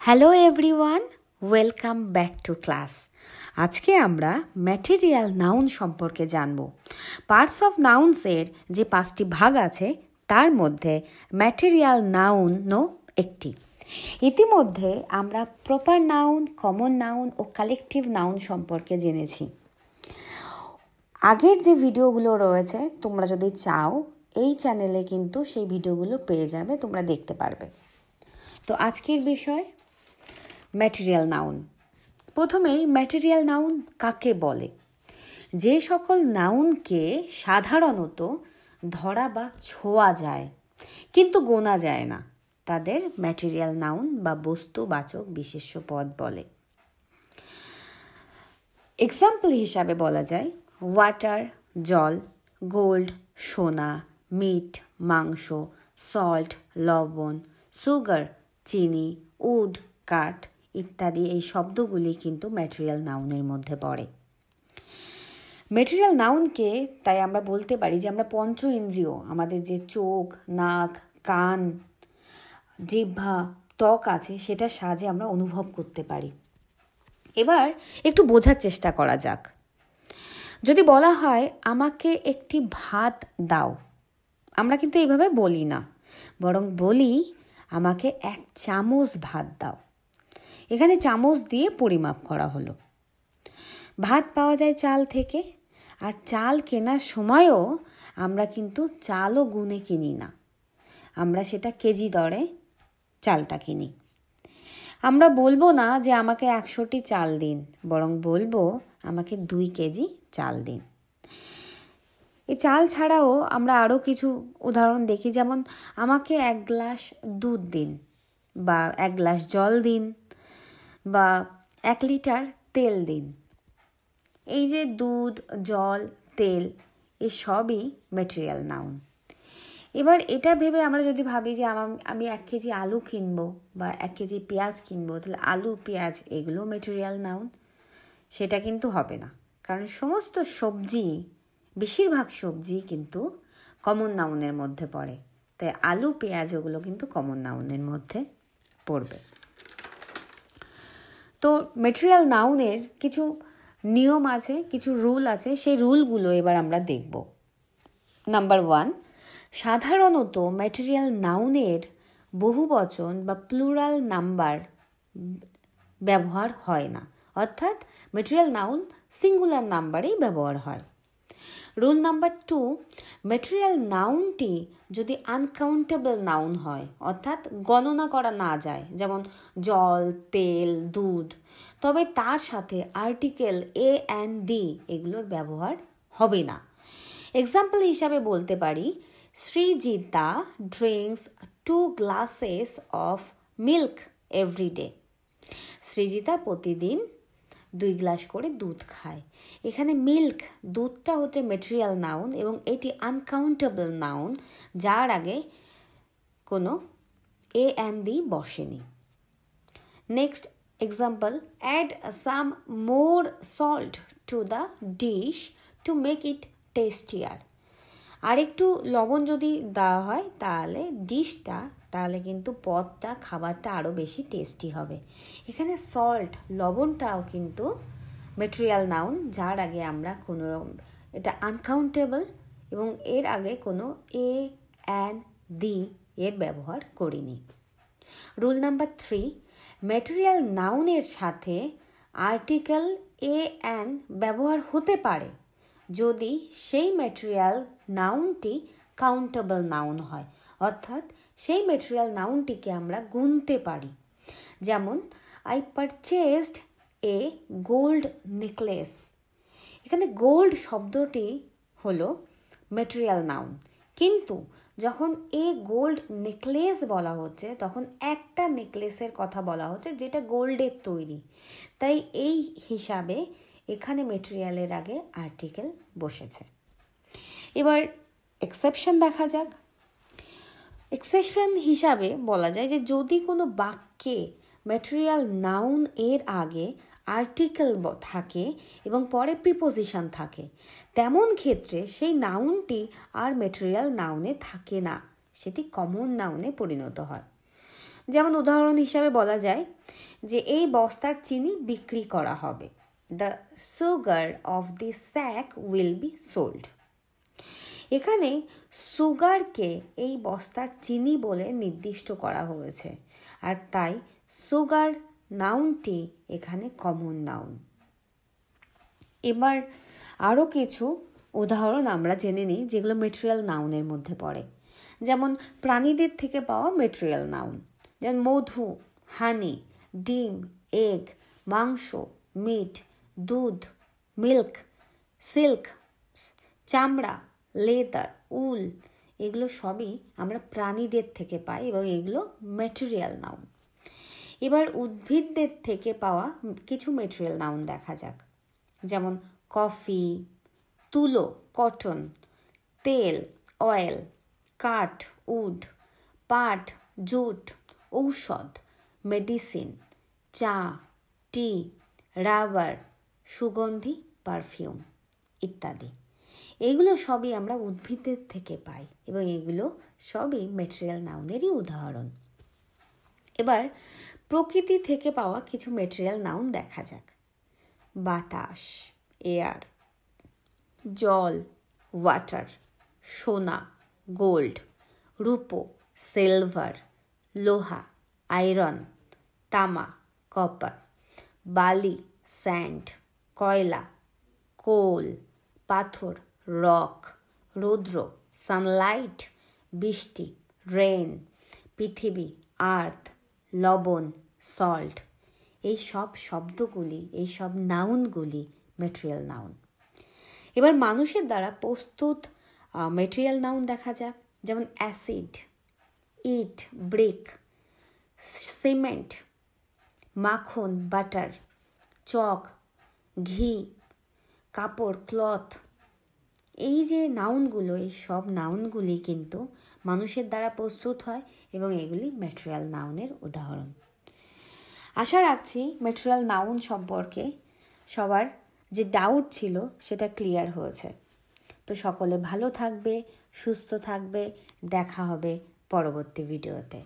Hello everyone, welcome back to class. আজকে আমরা material noun সম্পর্কে জানব। পার্টস অফ নাউন্সের যে 5টি ভাগ আছে তার মধ্যে ম্যাটেরিয়াল নাউনও একটি। ইতিমধ্যে আমরা প্রপার নাউন, কমন নাউন ও কালেকটিভ নাউন সম্পর্কে জেনেছি। আগের যে ভিডিওগুলো রয়েছে তোমরা যদি চাও এই চ্যানেলে কিন্তু সেই ভিডিওগুলো পেয়ে যাবে, তোমরা দেখতে পারবে। তো আজকের বিষয় ম্যাটেরিয়াল নাউন। প্রথমেই ম্যাটেরিয়াল নাউন কাকে বলে? যে সকল নাউনকে সাধারণত ধরা বা ছোঁয়া যায় কিন্তু গোনা যায় না, তাদের ম্যাটেরিয়াল নাউন বা বস্তুবাচক বিশেষ্য পদ বলে। এক্সাম্পল হিসাবে বলা যায় ওয়াটার জল, গোল্ড সোনা, মিট মাংস, সল্ট লবণ, সুগার চিনি, উড কাঠ ইত্যাদি এই শব্দগুলি কিন্তু ম্যাটেরিয়াল নাউনের মধ্যে পড়ে। ম্যাটেরিয়াল নাউনকে তাই আমরা বলতে পারি যে আমরা পঞ্চ ইন্দ্রিয়, আমাদের যে চোখ, নাক, কান, জিহ্বা, ত্বক আছে সেটার সাহায্যে আমরা অনুভব করতে পারি। এবার একটু বোঝার চেষ্টা করা যাক। যদি বলা হয় আমাকে একটি ভাত দাও, আমরা কিন্তু এইভাবে বলি না, বরং বলি আমাকে 1 চামচ ভাত দাও। এখানে চামচ দিয়ে পরিমাপ করা হলো। ভাত পাওয়া যায় চাল থেকে, আর চাল কেনার সময়ও আমরা কিন্তু চালও গুনে কিনি না, আমরা সেটা কেজি দরে চালটা কিনি। আমরা বলবো না যে আমাকে 100টি চাল দিন, বরং বলবো আমাকে 2 কেজি চাল দিন। এই চাল ছাড়াও আমরা আরও কিছু উদাহরণ দেখি, যেমন আমাকে 1 গ্লাস দুধ দিন, বা 1 গ্লাস জল দিন, বা 1 লিটার তেল দিন। এই যে দুধ, জল, তেল এসবই ম্যাটেরিয়াল নাউন। এবার এটা ভেবে আমরা যদি ভাবি যে আমি 1 কেজি আলু কিনবো বা 1 কেজি পেঁয়াজ কিনবো, তাহলে আলু পেঁয়াজ এগুলো ম্যাটেরিয়াল নাউন, সেটা কিন্তু হবে না। কারণ সমস্ত সবজি, বেশিরভাগ সবজি কিন্তু কমন নাউনের মধ্যে পড়ে, তাই আলু পেঁয়াজ ওগুলো কিন্তু কমন নাউনের মধ্যে পড়বে। তো ম্যাটেরিয়াল নাউনের কিছু নিয়ম আছে, কিছু রুল আছে, সেই রুলগুলো এবার আমরা দেখব। নাম্বার 1, সাধারণত ম্যাটেরিয়াল নাউনের বহুবচন বা প্লুরাল নাম্বার ব্যবহার হয় না, অর্থাৎ ম্যাটেরিয়াল নাউন সিঙ্গুলার নাম্বারেই ব্যবহার হয়। রুল নাম্বার 2, ম্যাটেরিয়াল নাউনটি যদি আনকাউন্টেবল নাউন হয়, অর্থাৎ গণনা করা না যায়, যেমন জল, তেল, দুধ, তবে তার সাথে আর্টিকেল এ অ্যান্ড দি এগুলোর ব্যবহার হবে না। এক্সাম্পল হিসাবে বলতে পারি Srijita drinks 2 glasses of milk every day. Srijita প্রতিদিন 2 গ্লাস করে দুধ খায়। এখানে মিল্ক, দুধটা হচ্ছে ম্যাটেরিয়াল নাউন এবং এটি আনকাউন্টেবল নাউন, যার আগে কোনো এ অ্যান্ড দি বসেনি। Next example, add some more salt to the dish to make it tastier. আর একটু লবণ যদি দেওয়া হয় তাহলে কিন্তু পদটা, খাবারটা আরও বেশি টেস্টি হবে। এখানে সল্ট, লবণটাও কিন্তু ম্যাটেরিয়াল নাউন, যার আগে আমরা কোনো, এটা আনকাউন্টেবল এবং এর আগে কোনো এ অ্যান্ড দি এর ব্যবহার করিনি। রুল নাম্বার 3, ম্যাটেরিয়াল নাউনের সাথে আর্টিকেল এ অ্যান্ড ব্যবহার হতে পারে যদি সেই ম্যাটেরিয়াল নাউনটি কাউন্টেবল নাউন হয়, অর্থাৎ সেই ম্যাটেরিয়াল নাউনটিকে আমরা গুনতে পারি। যেমন I purchased a gold necklace. এখানে গোল্ড শব্দটি হলো ম্যাটেরিয়াল নাউন, কিন্তু যখন এ গোল্ড নেকলেস বলা হচ্ছে তখন একটা নেকলেসের কথা বলা হচ্ছে যেটা গোল্ডের তৈরি, তাই এই হিসাবে এখানে ম্যাটেরিয়ালের আগে আর্টিকেল বসেছে। এবার এক্সেপশন দেখা যাক। এক্সেপশন হিসাবে বলা যায় যে যদি কোনো বাক্যে ম্যাটেরিয়াল নাউন এর আগে আর্টিকেল থাকে এবং পরে প্রিপোজিশন থাকে, তেমন ক্ষেত্রে সেই নাউনটি আর ম্যাটেরিয়াল নাউনে থাকে না, সেটি কমন নাউনে পরিণত হয়। যেমন উদাহরণ হিসাবে বলা যায় যে এই বস্তার চিনি বিক্রি করা হবে। The sugar of this sack will be sold. এখানে সুগারকে এই বস্তার চিনি বলে নির্দিষ্ট করা হয়েছে, আর তাই সুগার নাউনটি এখানে কমন নাউন। এবার আরও কিছু উদাহরণ আমরা জেনে নিই যেগুলো মেটেরিয়াল নাউনের মধ্যে পড়ে। যেমন প্রাণীদের থেকে পাওয়া মেটেরিয়াল নাউন, যেমন মধু, হানি, ডিম, এগ, মাংস, মিট, দুধ, মিল্ক, সিল্ক, চামড়া, লেদার, উল, এগুলো সবই আমরা প্রাণীদের থেকে পাই এবং এগুলো মেটেরিয়াল নাউন। এবার উদ্ভিদদের থেকে পাওয়া কিছু মেটেরিয়াল নাউন দেখা যাক। যেমন কফি, তুলো, কটন, তেল, অয়েল, কাঠ, উড, পাট, জুট, ঔষধ, মেডিসিন, চা, টি, রাবার, সুগন্ধি, পারফিউম ইত্যাদি। এগুলো সবই আমরা উদ্ভিদের থেকে পাই এবং এগুলো সবই মেটেরিয়াল নাউনেরই উদাহরণ। এবার প্রকৃতি থেকে পাওয়া কিছু মেটেরিয়াল নাউন দেখা যাক। বাতাস, এয়ার, জল, ওয়াটার, সোনা, গোল্ড, রূপো, সিলভার, লোহা, আয়রন, তামা, কপার, বালি, স্যান্ড, কয়লা, কোল, পাথর, রক, রৌদ্র, সানলাইট, বৃষ্টি, রেন, পৃথিবী, আর্থ, লবণ, সল্ট। এই সব শব্দগুলি, এই সব নাউনগুলি মেটেরিয়াল নাউন। এবার মানুষের দ্বারা প্রস্তুত মেটেরিয়াল নাউন দেখা যাক। যেমন অ্যাসিড, ইট, ব্রিক, সিমেন্ট, মাখন, বাটার, চক, ঘি, কাপড়, ক্লথ। এই যে নাউনগুলো, এই সব নাউনগুলি কিন্তু মানুষের দ্বারা প্রস্তুত হয় এবং এগুলি মেটেরিয়াল নাউনের উদাহরণ। আশা রাখছি মেটেরিয়াল নাউন সম্পর্কে সবার যে ডাউট ছিল সেটা ক্লিয়ার হয়েছে। তো সকলে ভালো থাকবে, সুস্থ থাকবে, দেখা হবে পরবর্তী ভিডিওতে।